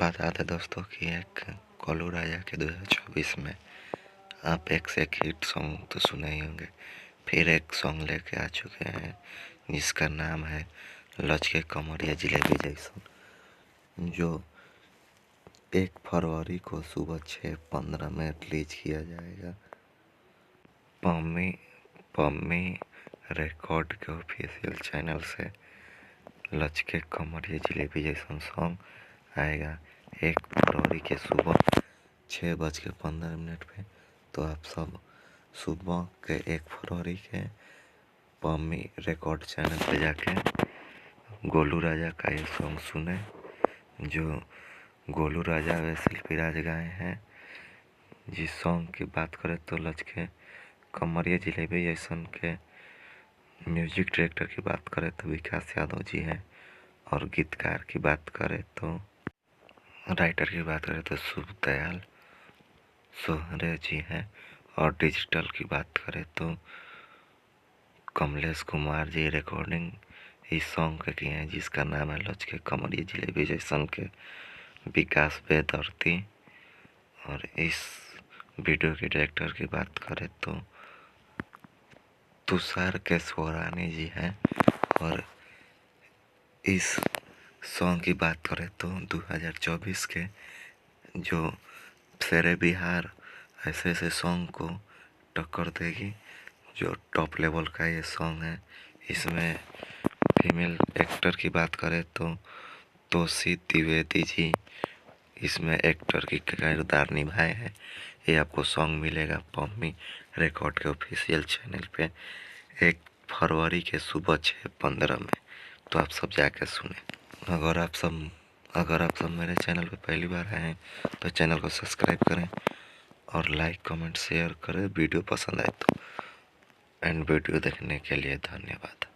बता दें दोस्तों कि एक कोलू राजा के 2024 में आप एक से एक हिट सॉन्ग तो सुने ही होंगे। फिर एक सॉन्ग लेके आ चुके हैं जिसका नाम है लचके कमरिया जिलेबी जैसन, जो 1 फरवरी को सुबह 6:15 में रिलीज किया जाएगा पम्मी रिकॉर्ड के ऑफिशियल चैनल से। लचके कमरिया जिलेबी जैसन सॉन्ग आएगा 1 फरवरी के सुबह 6:15 पे। तो आप सब सुबह के 1 फरवरी के पम्मी रिकॉर्ड चैनल पे जाके गोलू राजा का ये सॉन्ग सुने, जो गोलू राजा व शिल्पी राज गाए हैं। जिस सॉन्ग की बात करें तो लचके कमरिया जिलेबी जैसन के म्यूजिक डायरेक्टर की बात करें तो विकास यादव जी हैं, और गीतकार की बात करें तो राइटर की बात करें तो शुभ दयाल सोहरे जी हैं, और डिजिटल की बात करें तो कमलेश कुमार जी रिकॉर्डिंग इस सॉन्ग के किए हैं जिसका नाम है लचके कमरिया जिलेबी जैसन के विकास बेदर्ती। और इस वीडियो के डायरेक्टर की बात करें तो तुषार केशवरानी जी हैं, और इस सॉन्ग की बात करें तो 2024 के जो शेरे बिहार ऐसे ऐसे सॉन्ग को टक्कर देगी, जो टॉप लेवल का ये सॉन्ग है। इसमें फीमेल एक्टर की बात करें तो तोशी द्विवेदी जी इसमें एक्टर की किरदार निभाए हैं। ये आपको सॉन्ग मिलेगा पम्मी रिकॉर्ड के ऑफिशियल चैनल पे 1 फरवरी के सुबह 6:15 में। तो आप सब जाके सुने। अगर आप सब मेरे चैनल पे पहली बार आए हैं तो चैनल को सब्सक्राइब करें और लाइक कमेंट शेयर करें वीडियो पसंद आए तो। एंड वीडियो देखने के लिए धन्यवाद।